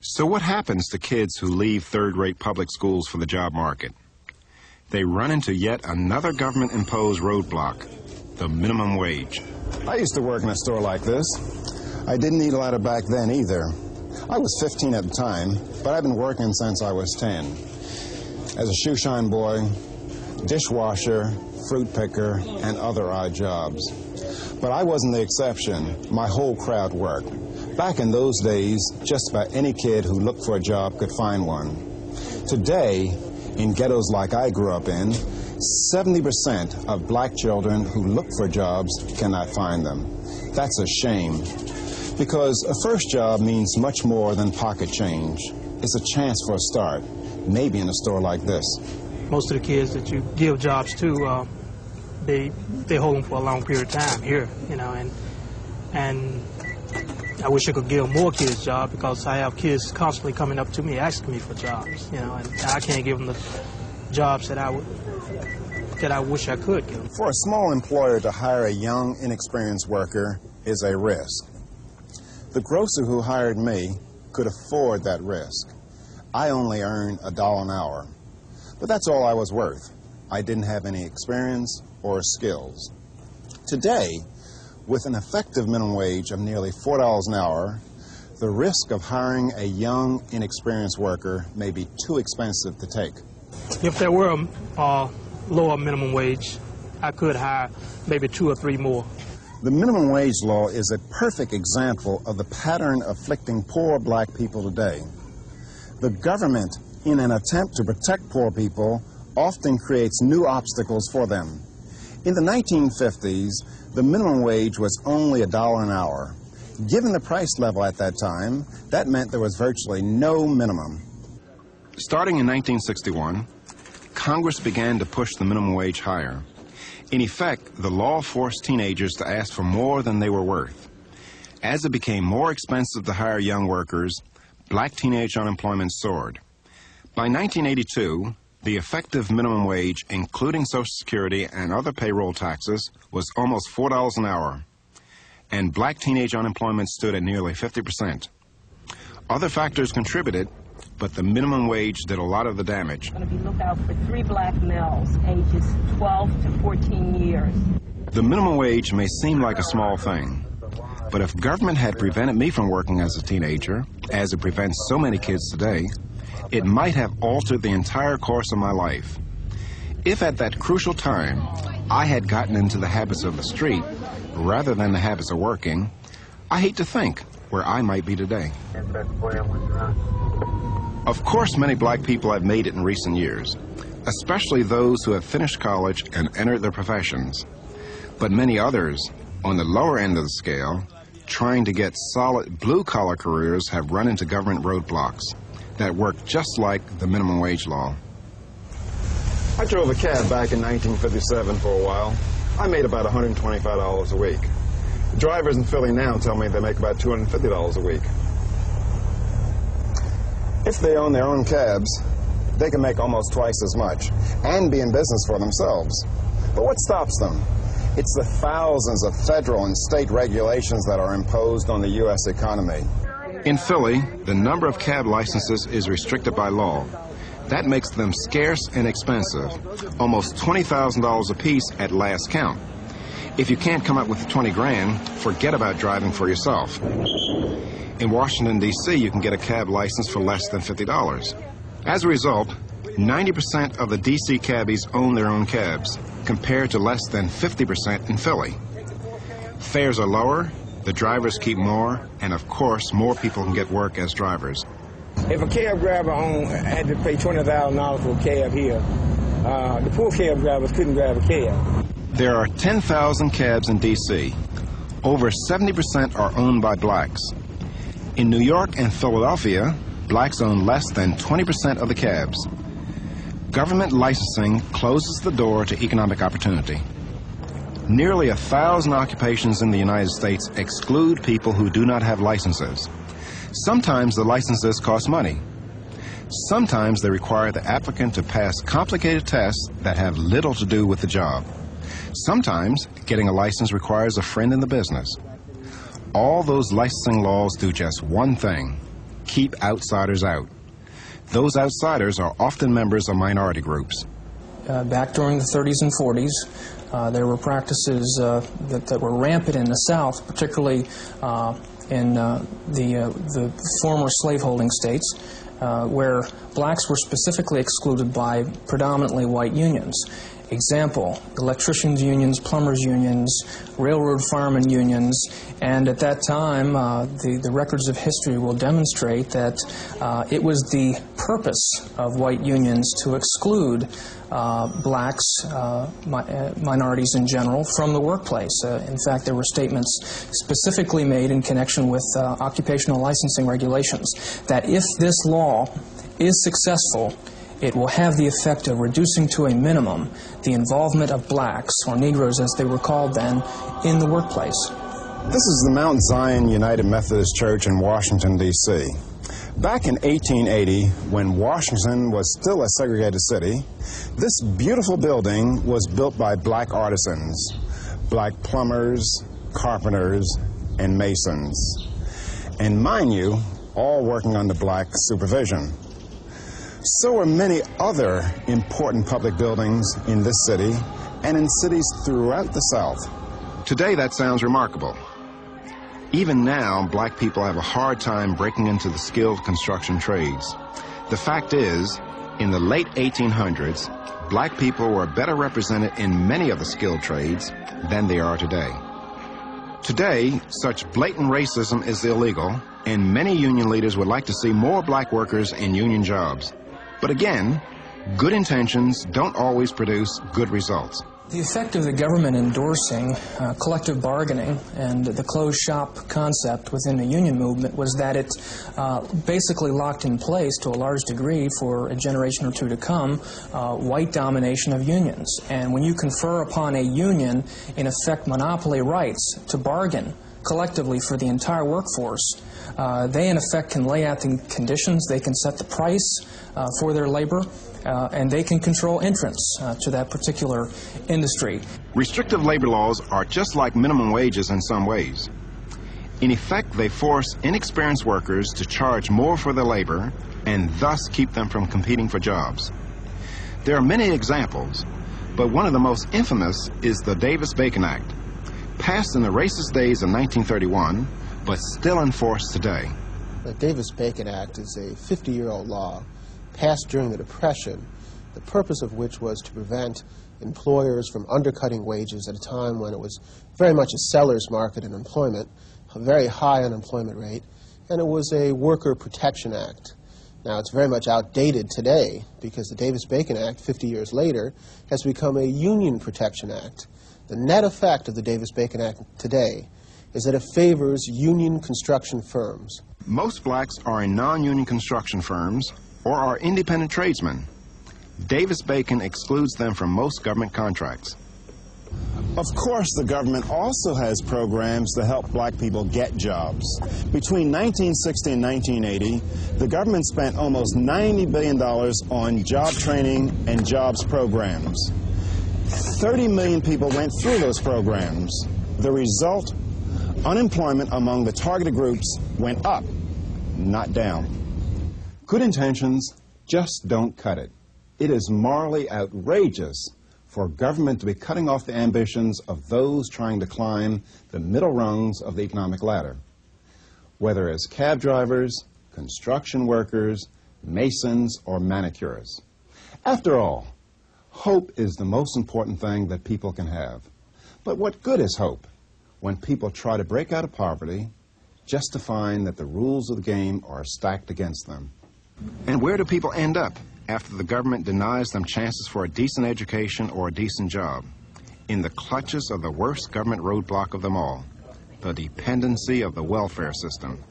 So what happens to kids who leave third-rate public schools for the job market? They run into yet another government-imposed roadblock, the minimum wage. I used to work in a store like this. I didn't eat a ladder back then either. I was 15 at the time, but I've been working since I was 10. As a shoe shine boy, dishwasher, fruit picker, and other odd jobs. But I wasn't the exception. My whole crowd worked. Back in those days, just about any kid who looked for a job could find one. Today, in ghettos like I grew up in, 70% of black children who look for jobs cannot find them. That's a shame, because a first job means much more than pocket change. It's a chance for a start, maybe in a store like this. Most of the kids that you give jobs to, they hold them for a long period of time here, you know, and I wish I could give more kids jobs, because I have kids constantly coming up to me asking me for jobs, you know, and I can't give them the jobs that I wish I could give them. For a small employer to hire a young, inexperienced worker is a risk. The grocer who hired me could afford that risk. I only earned $1 an hour, but that's all I was worth. I didn't have any experience or skills. Today, with an effective minimum wage of nearly $4 an hour, the risk of hiring a young, inexperienced worker may be too expensive to take. If there were a lower minimum wage, I could hire maybe 2 or 3 more. The minimum wage law is a perfect example of the pattern afflicting poor black people today. The government, in an attempt to protect poor people, often creates new obstacles for them. In the 1950s, the minimum wage was only $1 an hour. Given the price level at that time, that meant there was virtually no minimum. Starting in 1961, Congress began to push the minimum wage higher. In effect, the law forced teenagers to ask for more than they were worth. As it became more expensive to hire young workers, black teenage unemployment soared. By 1982, the effective minimum wage, including Social Security and other payroll taxes, was almost $4 an hour, and black teenage unemployment stood at nearly 50%. Other factors contributed, but the minimum wage did a lot of the damage. I'm going to be looking out for 3 black males, ages 12 to 14 years. The minimum wage may seem like a small thing, but if government had prevented me from working as a teenager, as it prevents so many kids today, it might have altered the entire course of my life. If at that crucial time I had gotten into the habits of the street rather than the habits of working, I hate to think where I might be today. Of course, many black people have made it in recent years, especially those who have finished college and entered their professions. But many others, on the lower end of the scale, trying to get solid blue-collar careers, have run into government roadblocks that work just like the minimum wage law. I drove a cab back in 1957 for a while. I made about $125 a week. Drivers in Philly now tell me they make about $250 a week. If they own their own cabs, they can make almost twice as much and be in business for themselves. But what stops them? It's the thousands of federal and state regulations that are imposed on the U.S. economy. In Philly, the number of cab licenses is restricted by law. That makes them scarce and expensive, almost $20,000 apiece at last count. If you can't come up with 20 grand, forget about driving for yourself. In Washington, D.C., you can get a cab license for less than $50. As a result, 90% of the D.C. cabbies own their own cabs, compared to less than 50% in Philly. Fares are lower, the drivers keep more, and of course, more people can get work as drivers. If a cab driver had to pay $20,000 for a cab here, the poor cab drivers couldn't drive a cab. There are 10,000 cabs in D.C. Over 70% are owned by blacks. In New York and Philadelphia, blacks own less than 20% of the cabs. Government licensing closes the door to economic opportunity. Nearly 1,000 occupations in the United States exclude people who do not have licenses. Sometimes the licenses cost money. Sometimes they require the applicant to pass complicated tests that have little to do with the job. Sometimes getting a license requires a friend in the business. All those licensing laws do just one thing: keep outsiders out. Those outsiders are often members of minority groups. Back during the 30s and 40s, there were practices that were rampant in the South, particularly in the former slaveholding states, where blacks were specifically excluded by predominantly white unions. Example, electricians' unions, plumbers' unions, railroad firemen unions, and at that time, the records of history will demonstrate that it was the purpose of white unions to exclude blacks, minorities in general, from the workplace. In fact, there were statements specifically made in connection with occupational licensing regulations that if this law is successful, it will have the effect of reducing to a minimum the involvement of blacks, or Negroes as they were called then, in the workplace. This is the Mount Zion United Methodist Church in Washington, D.C. Back in 1880, when Washington was still a segregated city, this beautiful building was built by black artisans, black plumbers, carpenters, and masons. And mind you, all working under black supervision. So are many other important public buildings in this city and in cities throughout the South. Today, that sounds remarkable. Even now, black people have a hard time breaking into the skilled construction trades. The fact is, in the late 1800s, black people were better represented in many of the skilled trades than they are today. Today, such blatant racism is illegal, and many union leaders would like to see more black workers in union jobs. But again, good intentions don't always produce good results. The effect of the government endorsing collective bargaining and the closed shop concept within the union movement was that it basically locked in place, to a large degree, for a generation or two to come, white domination of unions. And when you confer upon a union, in effect, monopoly rights to bargain collectively for the entire workforce, they in effect can lay out the conditions, they can set the price for their labor, and they can control entrance to that particular industry. Restrictive labor laws are just like minimum wages in some ways. In effect, they force inexperienced workers to charge more for their labor and thus keep them from competing for jobs. There are many examples, but one of the most infamous is the Davis-Bacon Act, passed in the racist days of 1931, but still enforced today. The Davis-Bacon Act is a 50-year-old law passed during the Depression, the purpose of which was to prevent employers from undercutting wages at a time when it was very much a seller's market in employment, a very high unemployment rate, and it was a worker protection act. Now, it's very much outdated today because the Davis-Bacon Act, 50 years later, has become a union protection act. The net effect of the Davis-Bacon Act today is that it favors union construction firms. Most blacks are in non-union construction firms or are independent tradesmen. Davis-Bacon excludes them from most government contracts. Of course, the government also has programs to help black people get jobs. Between 1960 and 1980, the government spent almost $90 billion on job training and jobs programs. 30 million people went through those programs. The result, unemployment among the targeted groups went up, not down. Good intentions just don't cut it. It is morally outrageous for government to be cutting off the ambitions of those trying to climb the middle rungs of the economic ladder, whether as cab drivers, construction workers, masons, or manicurists. After all, hope is the most important thing that people can have. But what good is hope when people try to break out of poverty just to find that the rules of the game are stacked against them? And where do people end up after the government denies them chances for a decent education or a decent job? In the clutches of the worst government roadblock of them all, the dependency of the welfare system.